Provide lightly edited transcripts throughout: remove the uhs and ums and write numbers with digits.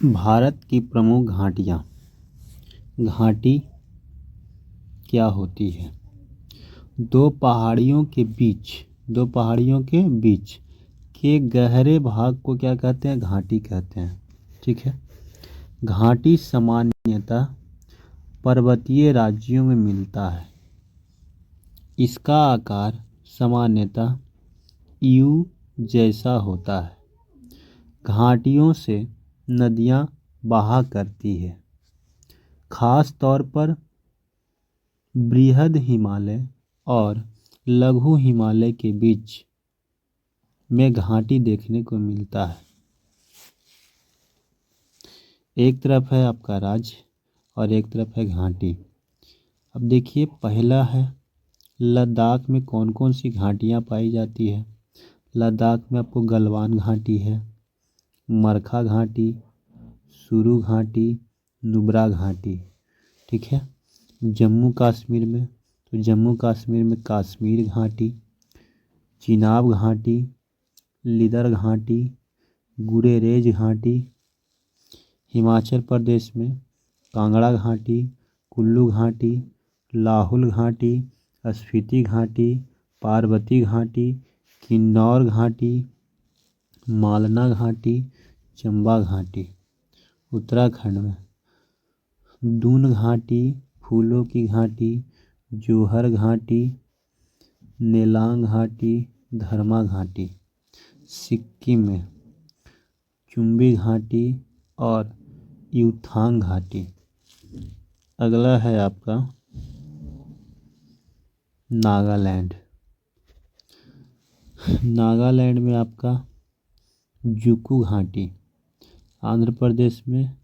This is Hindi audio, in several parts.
भारत की प्रमुख घाटियाँ। घाटी क्या होती है? दो पहाड़ियों के बीच के गहरे भाग को क्या कहते हैं? घाटी कहते हैं। ठीक है। घाटी सामान्यतः पर्वतीय राज्यों में मिलता है। इसका आकार सामान्यतः यू जैसा होता है। घाटियों से नदियाँ बहा करती है। खास तौर पर बृहद हिमालय और लघु हिमालय के बीच में घाटी देखने को मिलता है। एक तरफ है आपका राज्य और एक तरफ है घाटी। अब देखिए, पहला है लद्दाख में कौन कौन सी घाटियाँ पाई जाती है। लद्दाख में आपको गलवान घाटी है, मरखा घाटी, सुरू घाटी, नुब्रा घाटी। ठीक है। जम्मू कश्मीर में कश्मीर घाटी, चिनाब घाटी, लिदर घाटी, गुरेरेज घाटी। हिमाचल प्रदेश में कांगड़ा घाटी, कुल्लू घाटी, लाहुल घाटी, स्पीति घाटी, पार्वती घाटी, किन्नौर घाटी, मालना घाटी, चंबा घाटी। उत्तराखंड में दून घाटी, फूलों की घाटी, जोहर घाटी, नेलांग घाटी, धर्मा घाटी। सिक्किम में चुम्बी घाटी और यूथांग घाटी। अगला है आपका नागालैंड। नागालैंड में आपका जुकू घाटी। आंध्र प्रदेश में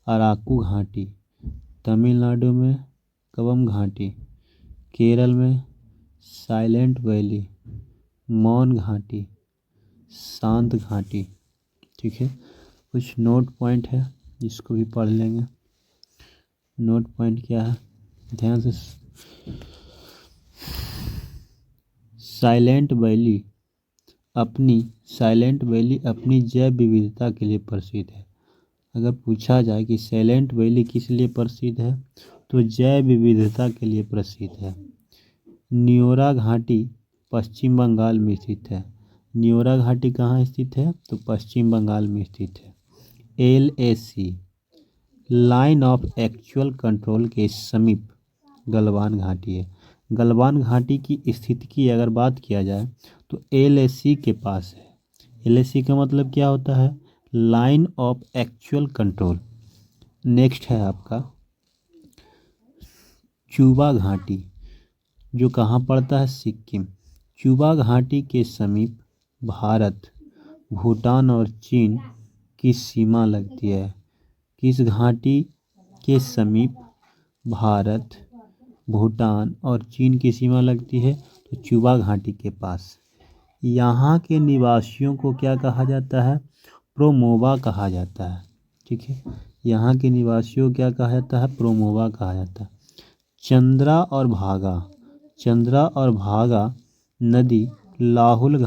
अराकू घाटी, तमिलनाडु में कवम घाटी, केरल में साइलेंट वैली, मौन घाटी, शांत घाटी। ठीक है। कुछ नोट पॉइंट है जिसको भी पढ़ लेंगे। नोट पॉइंट क्या है, ध्यान से। साइलेंट वैली अपनी जैव विविधता के लिए प्रसिद्ध है। अगर पूछा जाए कि साइलेंट वैली किस लिए प्रसिद्ध है, तो जैव विविधता के लिए प्रसिद्ध है। न्योरा घाटी पश्चिम बंगाल में स्थित है। न्योरा घाटी कहाँ स्थित है? तो पश्चिम बंगाल में स्थित है। LAC line of actual control के समीप गलवान घाटी है। गलवान घाटी की स्थिति की अगर बात किया जाए तो LAC के पास है। LAC का मतलब क्या होता है? Line of actual control. Next है आपका चुबा घाटी, जो कहाँ पड़ता है? सिक्किम। चुबा घाटी के समीप भारत, भूटान और चीन की सीमा लगती है। किस घाटी के समीप भारत, भूटान और चीन की सीमा लगती है? तो चुबा घाटी के पास। यहाँ के निवासियों को क्या कहा जाता है? प्रोमोवा कहा जाता है। ठीक है। यहाँ के निवासियों को क्या कहा जाता है? प्रोमोवा कहा जाता है। चंद्रा और भागा नदी लाहुल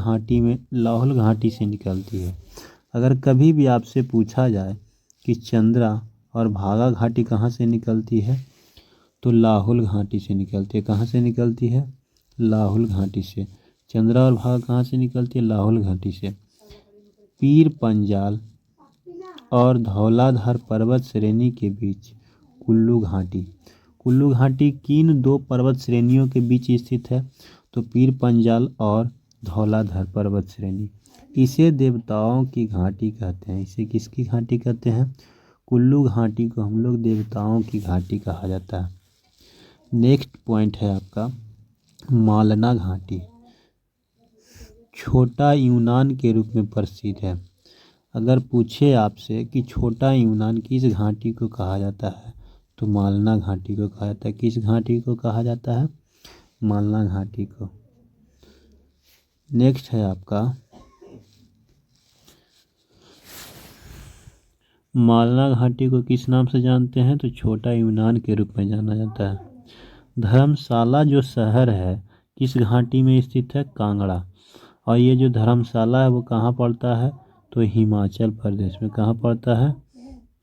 घाटी से निकलती है। अगर कभी भी आपसे पूछा जाए कि चंद्रा और भागा घाटी कहाँ से निकलती है, तो लाहुल घाटी से निकलती है। कहाँ से निकलती है? लाहुल घाटी से। चंद्रा और भागा कहाँ से निकलती है? लाहुल घाटी से। पीर पंजाल और धौलाधार पर्वत श्रेणी के बीच कुल्लू घाटी किन दो पर्वत श्रेणियों के बीच स्थित है? तो पीर पंजाल और धौलाधार पर्वत श्रेणी। इसे देवताओं की घाटी कहते हैं। इसे किसकी घाटी कहते हैं? कुल्लू घाटी को हम लोग देवताओं की घाटी कहा जाता है। नेक्स्ट पॉइंट है आपका मालना घाटी, छोटा यूनान के रूप में प्रसिद्ध है। अगर पूछे आपसे कि छोटा यूनान किस घाटी को कहा जाता है, तो मालना घाटी को कहा जाता है। किस घाटी को कहा जाता है? मालना घाटी को। नेक्स्ट है आपका मालना घाटी को किस नाम से जानते हैं? तो छोटा यूनान के रूप में जाना जाता है। धर्मशाला जो शहर है किस घाटी में स्थित है? कांगड़ा। और ये जो धर्मशाला है वो कहाँ पड़ता है? तो हिमाचल प्रदेश में। कहाँ पड़ता है?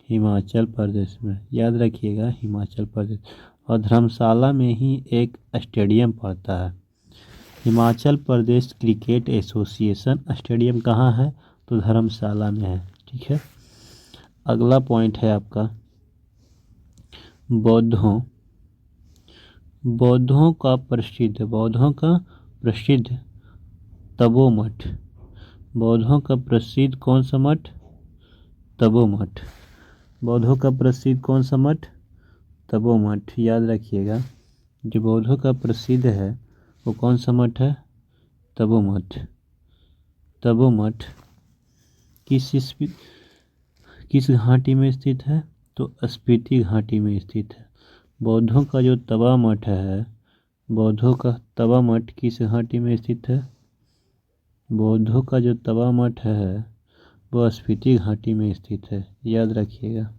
हिमाचल प्रदेश में, याद रखिएगा हिमाचल प्रदेश। और धर्मशाला में ही एक स्टेडियम पड़ता है। Himachal Pradesh cricket association stadium कहाँ है? तो धर्मशाला में है। ठीक है। अगला पॉइंट है आपका बौद्धों का प्रसिद्ध तपोमठ। बौद्धों का प्रसिद्ध कौन सा मठ? तपोमठ। बौद्धों का प्रसिद्ध कौन सा मठ? तपोमठ। याद रखिएगा, जो बौद्धों का प्रसिद्ध है वो कौन सा मठ है? तपोमठ। तपोमठ किस घाटी में स्थित है? तो स्पीति घाटी में स्थित है। बौद्धों का जो तवा मठ है, बौद्धों का तवा मठ किस घाटी में स्थित है? बौद्धों का जो तवा मठ है वो स्पीति घाटी में स्थित है। याद रखिएगा।